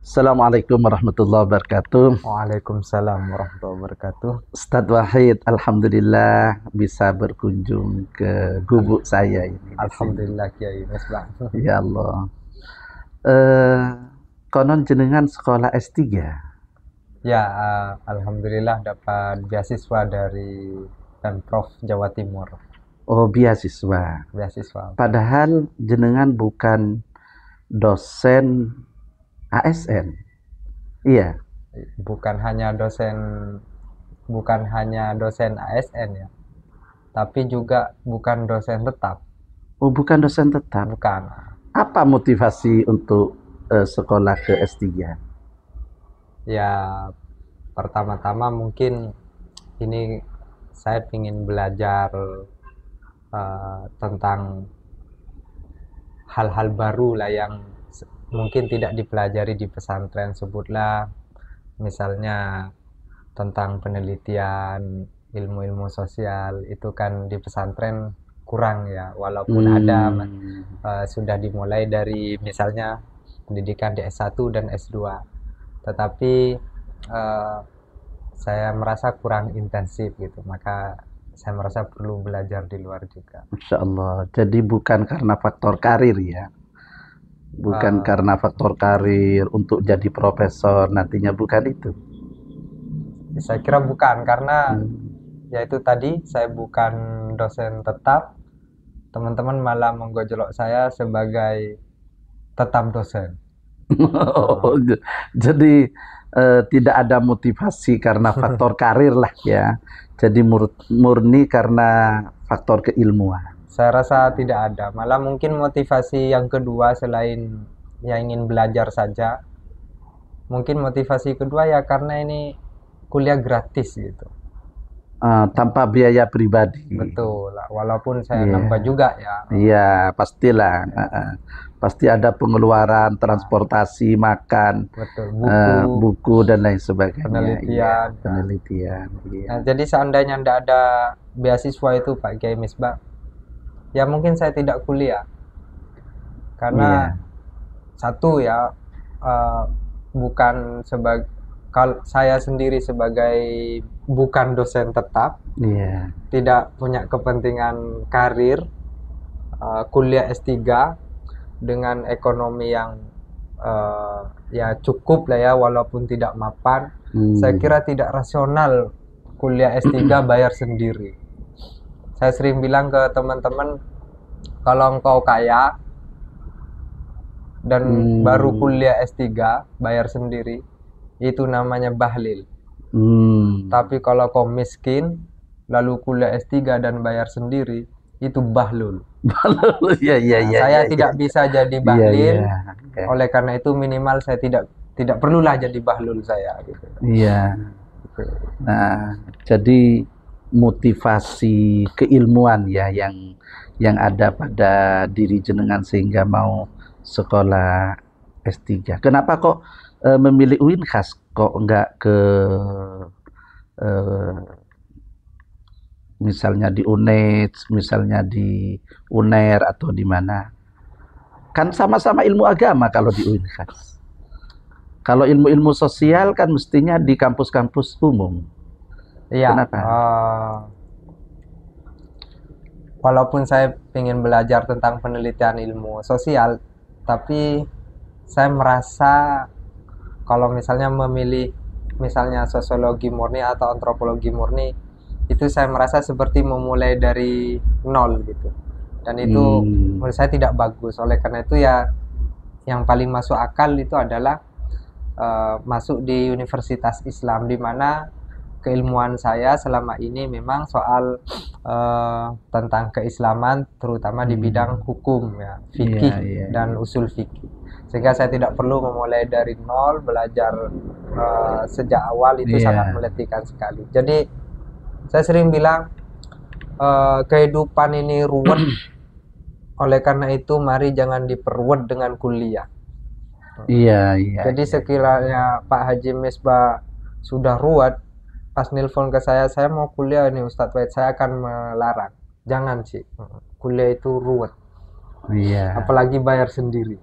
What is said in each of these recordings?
Assalamualaikum warahmatullahi wabarakatuh. Waalaikumsalam warahmatullahi wabarakatuh. Ustadz Wahid, alhamdulillah bisa berkunjung ke gubuk saya ini. Alhamdulillah Kiai Misbah. Ya Allah. Eh, Konon jenengan sekolah S3. Ya, alhamdulillah dapat beasiswa dari Pemprov Jawa Timur. Oh, beasiswa. Beasiswa. Padahal jenengan bukan dosen ASN. Iya. Bukan hanya dosen ASN ya, tapi juga bukan dosen tetap. Oh, bukan dosen tetap. Bukan. Apa motivasi untuk sekolah ke S3? Ya, pertama-tama mungkin ini saya ingin belajar tentang hal-hal baru lah yang mungkin tidak dipelajari di pesantren, sebutlah misalnya tentang penelitian ilmu-ilmu sosial, itu kan di pesantren kurang ya, walaupun ada sudah dimulai dari misalnya pendidikan di S1 dan S2, tetapi saya merasa kurang intensif gitu, maka saya merasa perlu belajar di luar juga. Masya Allah. Jadi bukan karena faktor karir ya? Bukan karena faktor karir untuk jadi profesor nantinya, bukan itu? Saya kira bukan, karena yaitu tadi saya bukan dosen tetap. Teman-teman malah menggojolok saya sebagai tetap dosen. Jadi tidak ada motivasi karena faktor karir lah ya. Jadi murni karena faktor keilmuan. Saya rasa tidak ada. Malah mungkin motivasi yang kedua selain yang ingin belajar saja. Mungkin motivasi kedua ya karena ini kuliah gratis gitu. Tanpa biaya pribadi. Betul. Walaupun saya nambah juga ya. Iya, pastilah. Pasti ada pengeluaran, transportasi, makan, Betul. buku dan lain sebagainya. Penelitian. Iya, penelitian. Iya. Nah, jadi seandainya tidak ada beasiswa itu Pak Kiai Misbah, ya mungkin saya tidak kuliah. Karena satu ya, bukan sebagai, kalau saya sendiri sebagai bukan dosen tetap, tidak punya kepentingan karir, kuliah S3 dengan ekonomi yang ya cukup lah ya, walaupun tidak mapan. Saya kira tidak rasional kuliah S3 bayar sendiri. Saya sering bilang ke teman-teman, kalau engkau kaya dan baru kuliah S3 bayar sendiri, itu namanya bahlil. Tapi kalau kau miskin lalu kuliah S3 dan bayar sendiri, itu bahlul. Saya tidak bisa jadi bahlil. Oleh karena itu minimal saya tidak perlulah jadi bahlul saya gitu. Iya. Nah, jadi motivasi keilmuan ya yang ada pada diri jenengan sehingga mau sekolah S3. Kenapa kok memilih UIN khas, kok enggak ke misalnya di UNED, misalnya di UNER atau di mana? Kan sama-sama ilmu agama kalau di UIN khas. Kalau ilmu-ilmu sosial kan mestinya di kampus-kampus umum. Iya. Kenapa? Walaupun saya ingin belajar tentang penelitian ilmu sosial, tapi saya merasa kalau misalnya memilih misalnya sosiologi murni atau antropologi murni, itu saya merasa seperti memulai dari nol gitu. Dan itu menurut saya tidak bagus. Oleh karena itu ya yang paling masuk akal itu adalah masuk di Universitas Islam, di mana keilmuan saya selama ini memang soal tentang keislaman, terutama di bidang hukum ya, fikih dan usul fikih. Sehingga saya tidak perlu memulai dari nol, belajar sejak awal, itu sangat meletihkan sekali. Jadi saya sering bilang kehidupan ini ruwet. Oleh karena itu mari jangan diperruwet dengan kuliah. Jadi sekiranya Pak Haji Misbah sudah ruwet, pas nelpon ke saya mau kuliah ini Ustadz Wahid, saya akan melarang. Jangan sih, kuliah itu ruwet. Apalagi bayar sendiri.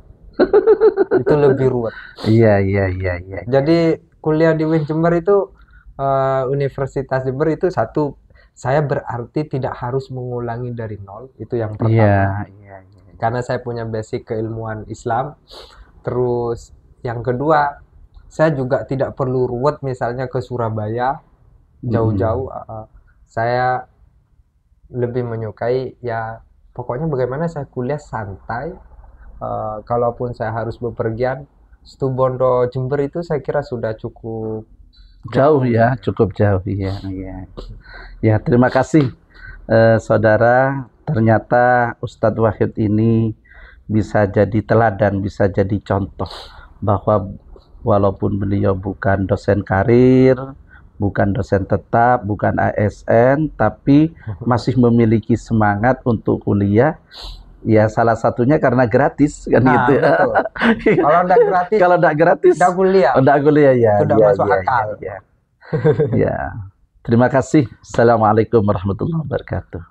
Itu lebih ruwet. Iya, iya, iya, iya. Jadi kuliah di UIN Jember itu Universitas Jember itu satu, saya berarti tidak harus mengulangi dari nol, itu yang pertama. Iya, iya, iya. Karena saya punya basic keilmuan Islam. Terus yang kedua, saya juga tidak perlu ruwet misalnya ke Surabaya jauh-jauh. Saya lebih menyukai ya pokoknya bagaimana saya kuliah santai. Kalaupun saya harus bepergian, Situbondo Jember itu saya kira sudah cukup Jauh ya, cukup jauh ya. Iya. Ya, terima kasih saudara. Ternyata Ustadz Wahid ini bisa jadi teladan, bisa jadi contoh bahwa walaupun beliau bukan dosen karir, bukan dosen tetap, bukan ASN, tapi masih memiliki semangat untuk kuliah. Ya salah satunya karena gratis kan Nah, gitu. betul. Kalau enggak gratis, Kalau enggak gratis, enggak kuliah. enggak kuliah ya. Itu enggak Ya, masuk ya, akal. ya, ya. Ya. Terima kasih. Assalamualaikum warahmatullahi wabarakatuh.